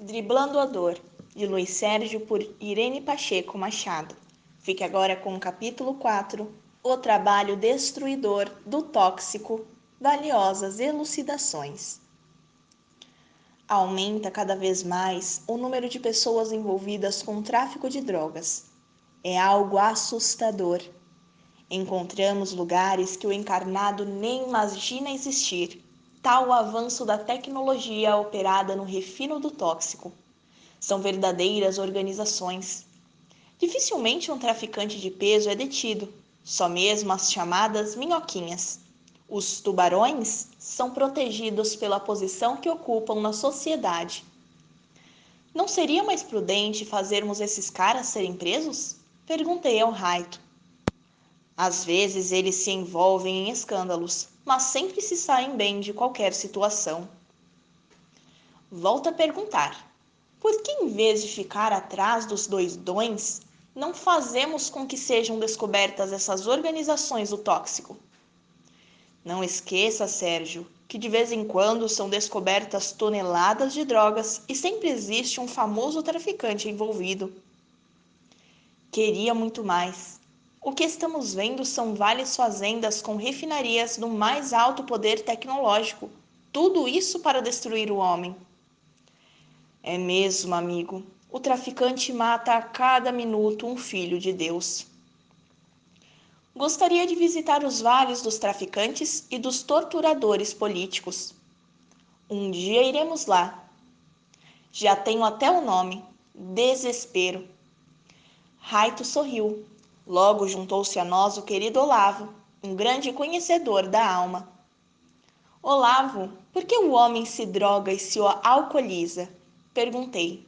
Driblando a Dor, de Luiz Sérgio por Irene Pacheco Machado. Fique agora com o capítulo 4, O Trabalho Destruidor do Tóxico, Valiosas Elucidações. Aumenta cada vez mais o número de pessoas envolvidas com o tráfico de drogas. É algo assustador. Encontramos lugares que o encarnado nem imagina existir, tal o avanço da tecnologia operada no refino do tóxico. São verdadeiras organizações. Dificilmente um traficante de peso é detido, só mesmo as chamadas minhoquinhas. Os tubarões são protegidos pela posição que ocupam na sociedade. Não seria mais prudente fazermos esses caras serem presos? Perguntei ao Raito. Às vezes eles se envolvem em escândalos, mas sempre se saem bem de qualquer situação. Volto a perguntar. Por que, em vez de ficar atrás dos doidões, não fazemos com que sejam descobertas essas organizações do tóxico? Não esqueça, Sérgio, que de vez em quando são descobertas toneladas de drogas e sempre existe um famoso traficante envolvido. Queria muito mais. O que estamos vendo são vales fazendas com refinarias do mais alto poder tecnológico. Tudo isso para destruir o homem. É mesmo, amigo. O traficante mata a cada minuto um filho de Deus. Gostaria de visitar os vales dos traficantes e dos torturadores políticos. Um dia iremos lá. Já tenho até o nome: Desespero. Raito sorriu. Logo juntou-se a nós o querido Olavo, um grande conhecedor da alma. Olavo, por que o homem se droga e se alcooliza? Perguntei.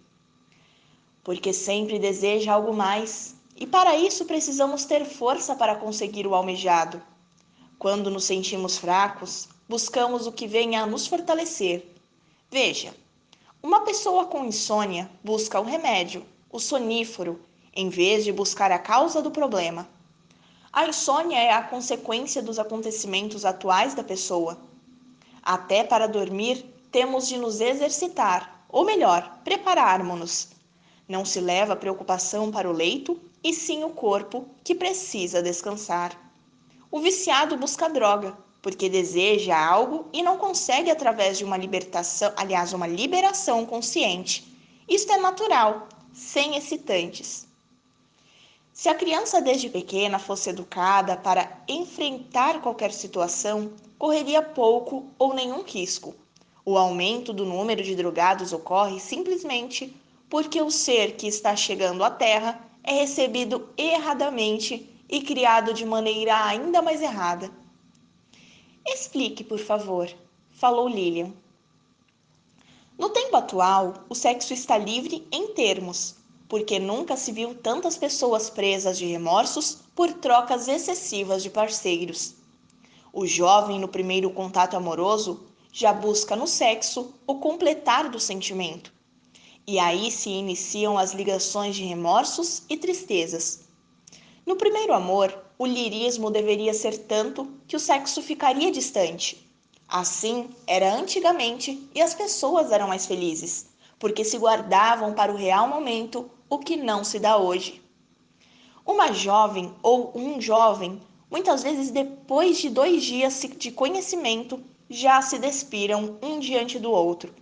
Porque sempre deseja algo mais, e para isso precisamos ter força para conseguir o almejado. Quando nos sentimos fracos, buscamos o que venha a nos fortalecer. Veja, uma pessoa com insônia busca o remédio, o sonífero, em vez de buscar a causa do problema. A insônia é a consequência dos acontecimentos atuais da pessoa. Até para dormir, temos de nos exercitar, ou melhor, prepararmos-nos. Não se leva a preocupação para o leito, e sim o corpo, que precisa descansar. O viciado busca droga, porque deseja algo e não consegue através de uma libertação, aliás, uma liberação consciente. Isto é natural, sem excitantes. Se a criança desde pequena fosse educada para enfrentar qualquer situação, correria pouco ou nenhum risco. O aumento do número de drogados ocorre simplesmente porque o ser que está chegando à Terra é recebido erradamente e criado de maneira ainda mais errada. Explique, por favor, falou Lilian. No tempo atual, o sexo está livre em termos, porque nunca se viu tantas pessoas presas de remorsos por trocas excessivas de parceiros. O jovem, no primeiro contato amoroso, já busca no sexo o completar do sentimento. E aí se iniciam as ligações de remorsos e tristezas. No primeiro amor, o lirismo deveria ser tanto que o sexo ficaria distante. Assim era antigamente e as pessoas eram mais felizes, porque se guardavam para o real momento, o que não se dá hoje. Uma jovem ou um jovem, muitas vezes depois de 2 dias de conhecimento, já se despiram um diante do outro.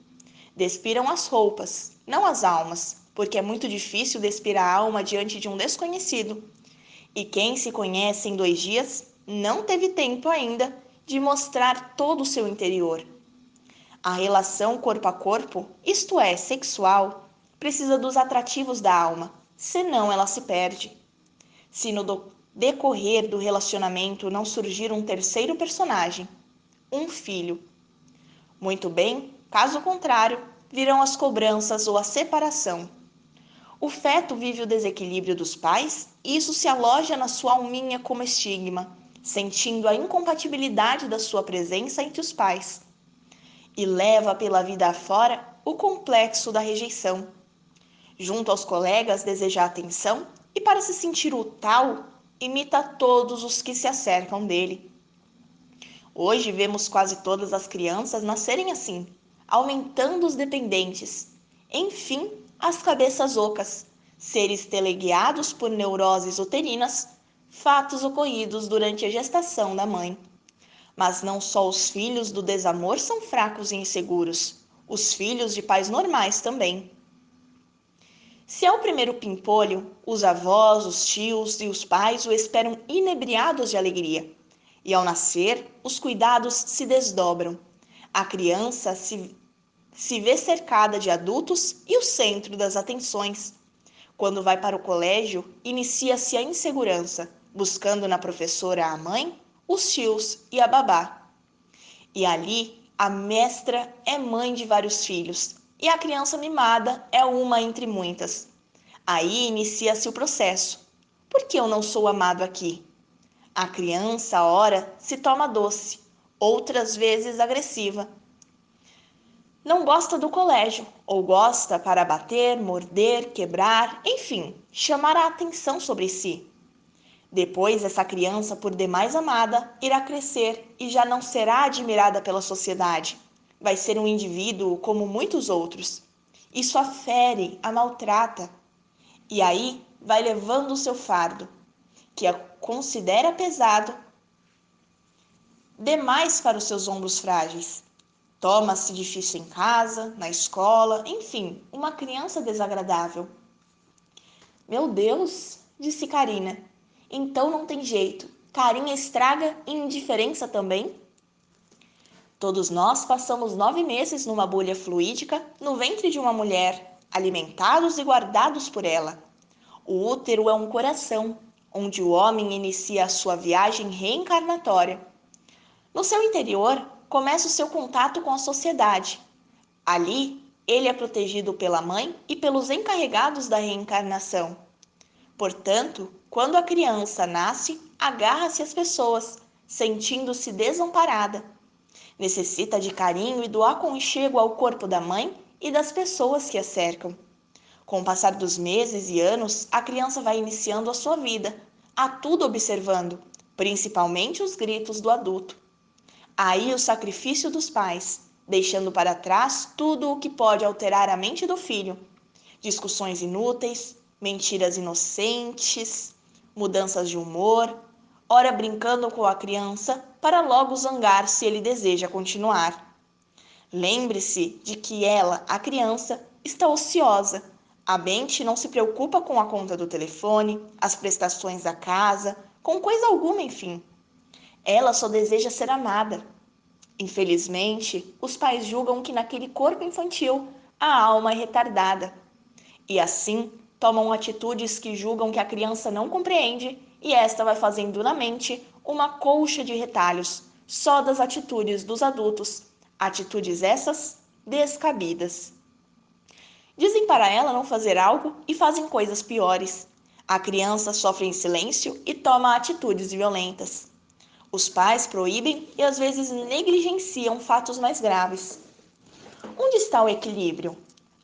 Despiram as roupas, não as almas, porque é muito difícil despir a alma diante de um desconhecido. E quem se conhece em 2 dias não teve tempo ainda de mostrar todo o seu interior. A relação corpo a corpo, isto é, sexual, precisa dos atrativos da alma, senão ela se perde. Se no decorrer do relacionamento não surgir um terceiro personagem, um filho. Muito bem, caso contrário, virão as cobranças ou a separação. O feto vive o desequilíbrio dos pais e isso se aloja na sua alminha como estigma, sentindo a incompatibilidade da sua presença entre os pais. E leva pela vida afora o complexo da rejeição. Junto aos colegas deseja atenção e para se sentir o tal, imita todos os que se acercam dele. Hoje vemos quase todas as crianças nascerem assim, aumentando os dependentes. Enfim, as cabeças ocas, seres teleguiados por neuroses uterinas, fatos ocorridos durante a gestação da mãe. Mas não só os filhos do desamor são fracos e inseguros, os filhos de pais normais também. Se é o primeiro pimpolho, os avós, os tios e os pais o esperam inebriados de alegria. E ao nascer, os cuidados se desdobram. A criança se vê cercada de adultos e o centro das atenções. Quando vai para o colégio, inicia-se a insegurança, buscando na professora a mãe, os tios e a babá. E ali, a mestra é mãe de vários filhos, e a criança mimada é uma entre muitas. Aí inicia-se o processo. Por que eu não sou amado aqui? A criança, ora, se toma doce, outras vezes agressiva. Não gosta do colégio, ou gosta para bater, morder, quebrar, enfim, chamar a atenção sobre si. Depois, essa criança, por demais amada, irá crescer e já não será admirada pela sociedade. Vai ser um indivíduo como muitos outros. Isso a fere, a maltrata. E aí vai levando o seu fardo, que a considera pesado demais para os seus ombros frágeis. Toma-se difícil em casa, na escola, enfim, uma criança desagradável. Meu Deus, disse Karina. Então não tem jeito. Carinha estraga e indiferença também? Todos nós passamos 9 meses numa bolha fluídica no ventre de uma mulher, alimentados e guardados por ela. O útero é um coração, onde o homem inicia a sua viagem reencarnatória. No seu interior, começa o seu contato com a sociedade. Ali, ele é protegido pela mãe e pelos encarregados da reencarnação. Portanto, quando a criança nasce, agarra-se às pessoas, sentindo-se desamparada. Necessita de carinho e do aconchego ao corpo da mãe e das pessoas que a cercam. Com o passar dos meses e anos, a criança vai iniciando a sua vida, a tudo observando, principalmente os gritos do adulto. Aí o sacrifício dos pais, deixando para trás tudo o que pode alterar a mente do filho. Discussões inúteis, mentiras inocentes, mudanças de humor, ora brincando com a criança para logo zangar se ele deseja continuar. Lembre-se de que ela, a criança, está ociosa. A mente não se preocupa com a conta do telefone, as prestações da casa, com coisa alguma, enfim. Ela só deseja ser amada. Infelizmente, os pais julgam que naquele corpo infantil a alma é retardada. E assim, tomam atitudes que julgam que a criança não compreende e esta vai fazendo na mente uma colcha de retalhos, só das atitudes dos adultos. Atitudes essas descabidas. Dizem para ela não fazer algo e fazem coisas piores. A criança sofre em silêncio e toma atitudes violentas. Os pais proíbem e às vezes negligenciam fatos mais graves. Onde está o equilíbrio?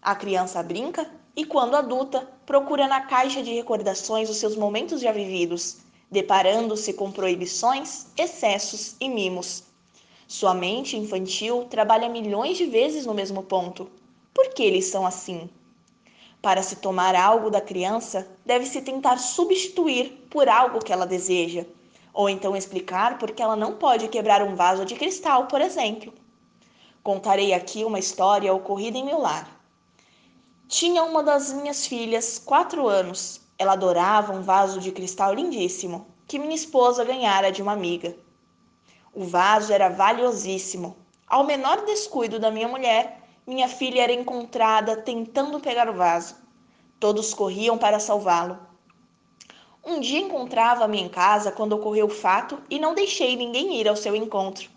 A criança brinca e, quando adulta, procura na caixa de recordações os seus momentos já vividos, deparando-se com proibições, excessos e mimos. Sua mente infantil trabalha milhões de vezes no mesmo ponto. Por que eles são assim? Para se tomar algo da criança, deve-se tentar substituir por algo que ela deseja, ou então explicar por que ela não pode quebrar um vaso de cristal, por exemplo. Contarei aqui uma história ocorrida em meu lar. Tinha uma das minhas filhas 4 anos. Ela adorava um vaso de cristal lindíssimo, que minha esposa ganhara de uma amiga. O vaso era valiosíssimo. Ao menor descuido da minha mulher, minha filha era encontrada tentando pegar o vaso. Todos corriam para salvá-lo. Um dia encontrava-me em casa quando ocorreu o fato e não deixei ninguém ir ao seu encontro.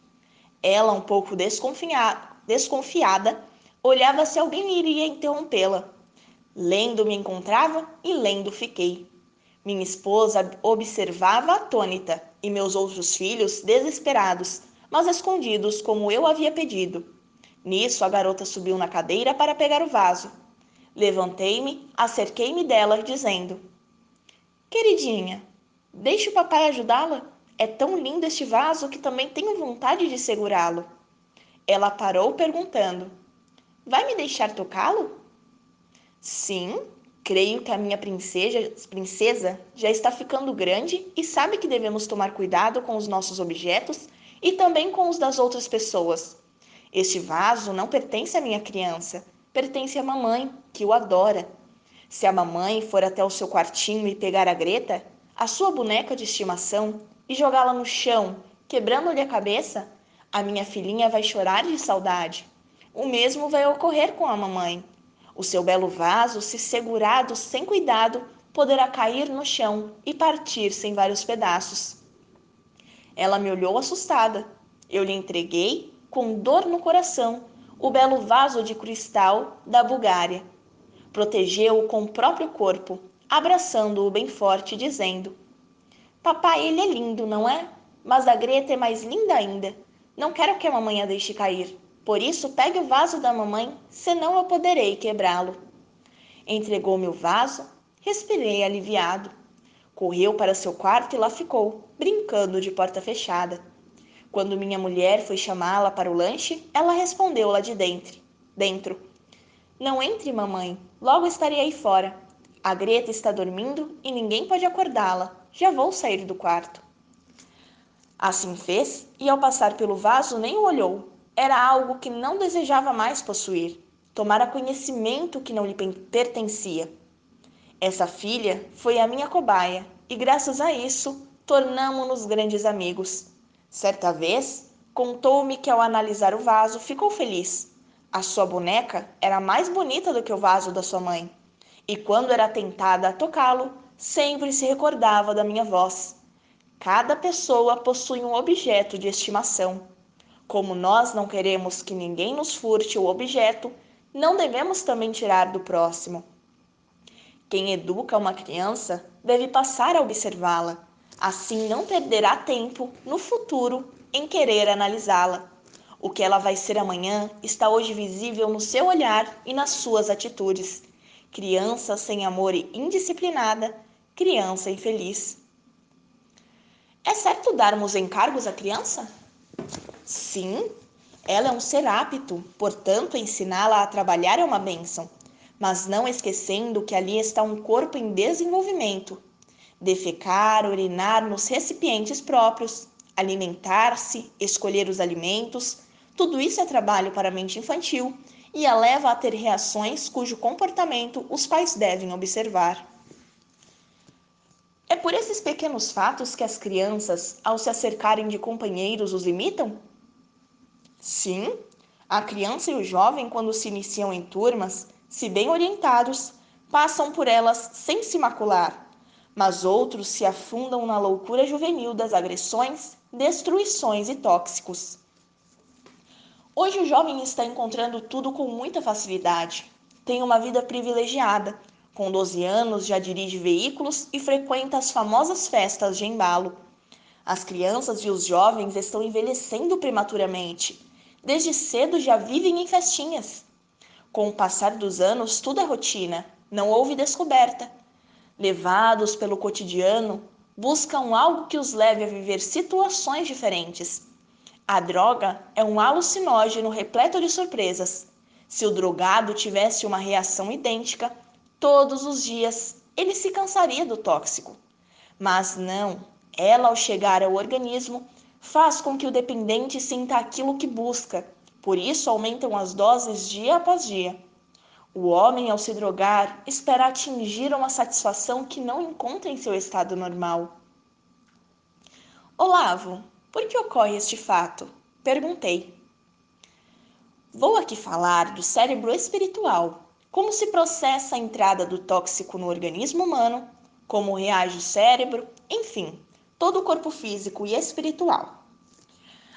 Ela, um pouco desconfiada, olhava se alguém iria interrompê-la. Lendo me encontrava e lendo fiquei. Minha esposa observava atônita e meus outros filhos desesperados, mas escondidos como eu havia pedido. Nisso a garota subiu na cadeira para pegar o vaso. Levantei-me, acerquei-me dela, dizendo: Queridinha, deixe o papai ajudá-la. É tão lindo este vaso que também tenho vontade de segurá-lo. Ela parou perguntando: Vai me deixar tocá-lo? Sim, creio que a minha princesa já está ficando grande e sabe que devemos tomar cuidado com os nossos objetos e também com os das outras pessoas. Este vaso não pertence à minha criança, pertence à mamãe, que o adora. Se a mamãe for até o seu quartinho e pegar a Greta, a sua boneca de estimação, e jogá-la no chão, quebrando-lhe a cabeça, a minha filhinha vai chorar de saudade. O mesmo vai ocorrer com a mamãe. O seu belo vaso, se segurado sem cuidado, poderá cair no chão e partir-se em vários pedaços. Ela me olhou assustada. Eu lhe entreguei, com dor no coração, o belo vaso de cristal da Bulgária. Protegeu-o com o próprio corpo, abraçando-o bem forte, dizendo: Papai, ele é lindo, não é? Mas a Greta é mais linda ainda. Não quero que a mamãe a deixe cair. Por isso, pegue o vaso da mamãe, senão eu poderei quebrá-lo. Entregou-me o vaso, respirei aliviado. Correu para seu quarto e lá ficou, brincando de porta fechada. Quando minha mulher foi chamá-la para o lanche, ela respondeu lá de dentro. Não entre, mamãe. Logo estarei aí fora. A Greta está dormindo e ninguém pode acordá-la. Já vou sair do quarto. Assim fez, e ao passar pelo vaso nem o olhou. Era algo que não desejava mais possuir. Tomara conhecimento que não lhe pertencia. Essa filha foi a minha cobaia, e graças a isso, tornamo-nos grandes amigos. Certa vez, contou-me que ao analisar o vaso, ficou feliz. A sua boneca era mais bonita do que o vaso da sua mãe. E quando era tentada a tocá-lo, sempre se recordava da minha voz. Cada pessoa possui um objeto de estimação. Como nós não queremos que ninguém nos furte o objeto, não devemos também tirar do próximo. Quem educa uma criança deve passar a observá-la. Assim não perderá tempo no futuro em querer analisá-la. O que ela vai ser amanhã está hoje visível no seu olhar e nas suas atitudes. Criança sem amor e indisciplinada, criança infeliz. É certo darmos encargos à criança? Sim, ela é um ser apto, portanto, ensiná-la a trabalhar é uma bênção, mas não esquecendo que ali está um corpo em desenvolvimento. Defecar, urinar nos recipientes próprios, alimentar-se, escolher os alimentos, tudo isso é trabalho para a mente infantil e a leva a ter reações cujo comportamento os pais devem observar. É por esses pequenos fatos que as crianças, ao se acercarem de companheiros, os imitam? Sim, a criança e o jovem, quando se iniciam em turmas, se bem orientados, passam por elas sem se macular, mas outros se afundam na loucura juvenil das agressões, destruições e tóxicos. Hoje o jovem está encontrando tudo com muita facilidade. Tem uma vida privilegiada. Com 12 anos já dirige veículos e frequenta as famosas festas de embalo. As crianças e os jovens estão envelhecendo prematuramente. Desde cedo já vivem em festinhas. Com o passar dos anos, tudo é rotina, não houve descoberta. Levados pelo cotidiano, buscam algo que os leve a viver situações diferentes. A droga é um alucinógeno repleto de surpresas. Se o drogado tivesse uma reação idêntica, todos os dias ele se cansaria do tóxico. Mas não, ela ao chegar ao organismo faz com que o dependente sinta aquilo que busca, por isso aumentam as doses dia após dia. O homem, ao se drogar, espera atingir uma satisfação que não encontra em seu estado normal. Olavo, por que ocorre este fato? Perguntei. Vou aqui falar do cérebro espiritual, como se processa a entrada do tóxico no organismo humano, como reage o cérebro, enfim, todo o corpo físico e espiritual.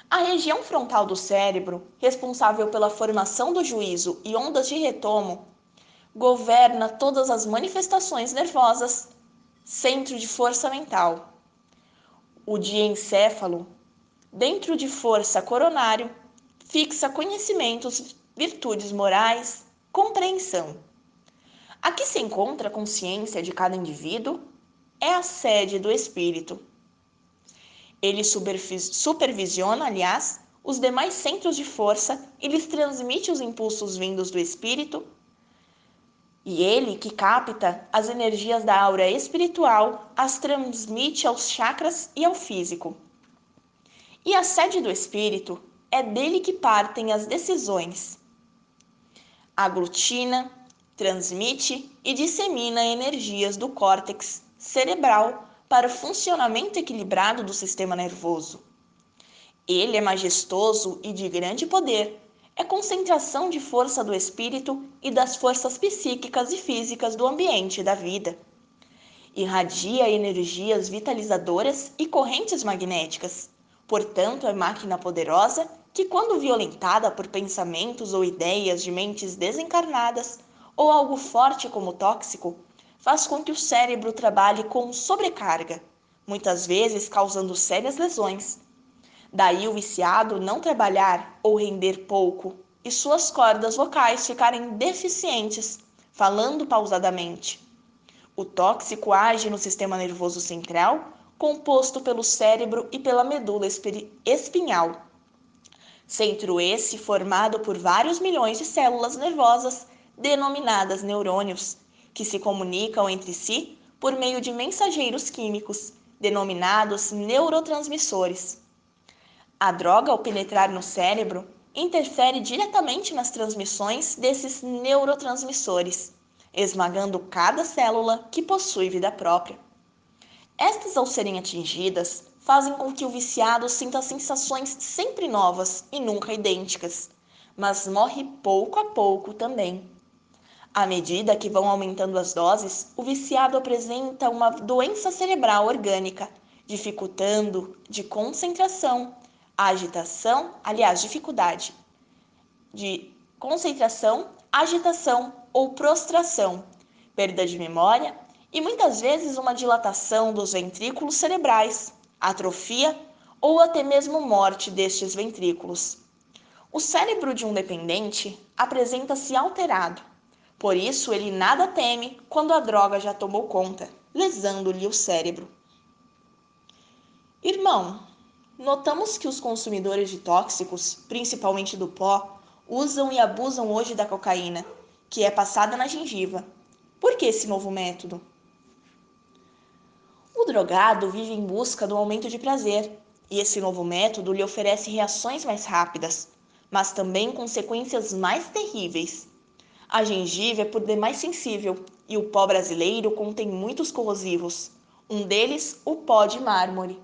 A região frontal do cérebro, responsável pela formação do juízo e ondas de retomo, governa todas as manifestações nervosas, centro de força mental. O diencéfalo, dentro de força coronário, fixa conhecimentos, virtudes morais, compreensão. Aqui se encontra a consciência de cada indivíduo, é a sede do espírito. Ele supervisiona, aliás, os demais centros de força e lhes transmite os impulsos vindos do espírito. E ele, que capta as energias da aura espiritual, as transmite aos chakras e ao físico. E a sede do espírito é dele que partem as decisões. Aglutina, transmite e dissemina energias do córtex cerebral para o funcionamento equilibrado do sistema nervoso. Ele é majestoso e de grande poder, é concentração de força do espírito e das forças psíquicas e físicas do ambiente e da vida. Irradia energias vitalizadoras e correntes magnéticas. Portanto, é máquina poderosa que, quando violentada por pensamentos ou ideias de mentes desencarnadas, ou algo forte como tóxico, faz com que o cérebro trabalhe com sobrecarga, muitas vezes causando sérias lesões. Daí o viciado não trabalhar ou render pouco e suas cordas vocais ficarem deficientes, falando pausadamente. O tóxico age no sistema nervoso central, composto pelo cérebro e pela medula espinhal. Centro esse formado por vários milhões de células nervosas, denominadas neurônios, que se comunicam entre si por meio de mensageiros químicos, denominados neurotransmissores. A droga, ao penetrar no cérebro, interfere diretamente nas transmissões desses neurotransmissores, esmagando cada célula que possui vida própria. Estas, ao serem atingidas, fazem com que o viciado sinta sensações sempre novas e nunca idênticas, mas morre pouco a pouco também. À medida que vão aumentando as doses, o viciado apresenta uma doença cerebral orgânica, dificultando de concentração, dificuldade de concentração, agitação ou prostração, perda de memória e muitas vezes uma dilatação dos ventrículos cerebrais, atrofia ou até mesmo morte destes ventrículos. O cérebro de um dependente apresenta-se alterado, por isso ele nada teme quando a droga já tomou conta, lesando-lhe o cérebro. Irmão, notamos que os consumidores de tóxicos, principalmente do pó, usam e abusam hoje da cocaína, que é passada na gengiva. Por que esse novo método? O drogado vive em busca do aumento de prazer, e esse novo método lhe oferece reações mais rápidas, mas também consequências mais terríveis. A gengiva é por demais sensível, e o pó brasileiro contém muitos corrosivos, um deles o pó de mármore.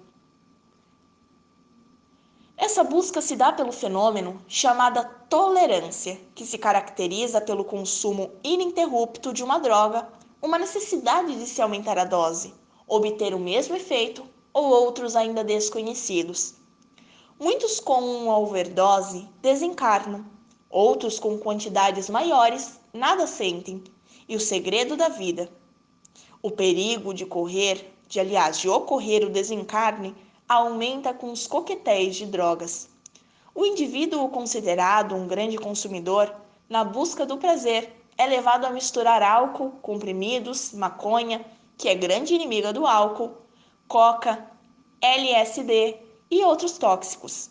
Essa busca se dá pelo fenômeno chamada tolerância, que se caracteriza pelo consumo ininterrupto de uma droga, uma necessidade de se aumentar a dose, obter o mesmo efeito ou outros ainda desconhecidos. Muitos com uma overdose desencarnam, outros com quantidades maiores nada sentem, e o segredo da vida. O perigo de ocorrer o desencarne aumenta com os coquetéis de drogas. O indivíduo considerado um grande consumidor, na busca do prazer, é levado a misturar álcool, comprimidos, maconha, que é grande inimiga do álcool, coca, LSD e outros tóxicos.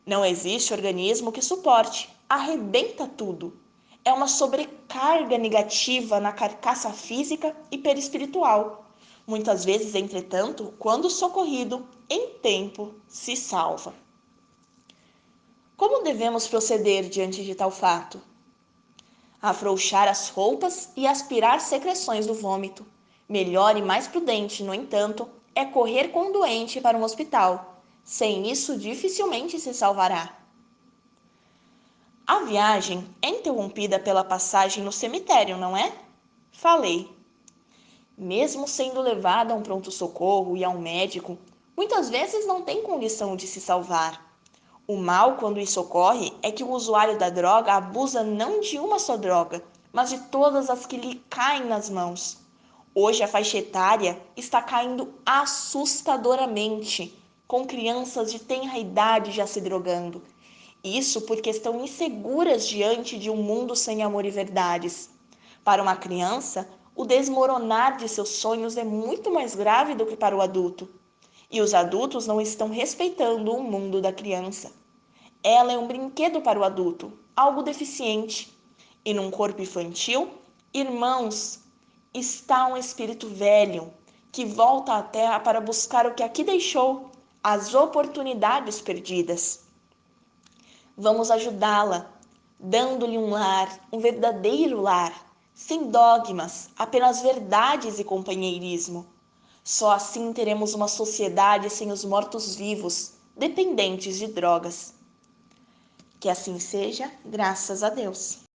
Não existe organismo que suporte, arrebenta tudo. É uma sobrecarga negativa na carcaça física e perispiritual. Muitas vezes, entretanto, quando socorrido, em tempo, se salva. Como devemos proceder diante de tal fato? Afrouxar as roupas e aspirar secreções do vômito. Melhor e mais prudente, no entanto, é correr com o doente para um hospital. Sem isso, dificilmente se salvará. A viagem é interrompida pela passagem no cemitério, não é? Falei. Mesmo sendo levada a um pronto-socorro e a um médico, muitas vezes não tem condição de se salvar. O mal, quando isso ocorre, é que o usuário da droga abusa não de uma só droga, mas de todas as que lhe caem nas mãos. Hoje a faixa etária está caindo assustadoramente, com crianças de tenra idade já se drogando. Isso porque estão inseguras diante de um mundo sem amor e verdades. Para uma criança, o desmoronar de seus sonhos é muito mais grave do que para o adulto. E os adultos não estão respeitando o mundo da criança. Ela é um brinquedo para o adulto, algo deficiente. E num corpo infantil, Irmãos, está um espírito velho que volta à Terra para buscar o que aqui deixou, as oportunidades perdidas. Vamos ajudá-la, dando-lhe um lar, um verdadeiro lar, sem dogmas, apenas verdades e companheirismo. Só assim teremos uma sociedade sem os mortos-vivos, dependentes de drogas. Que assim seja, graças a Deus.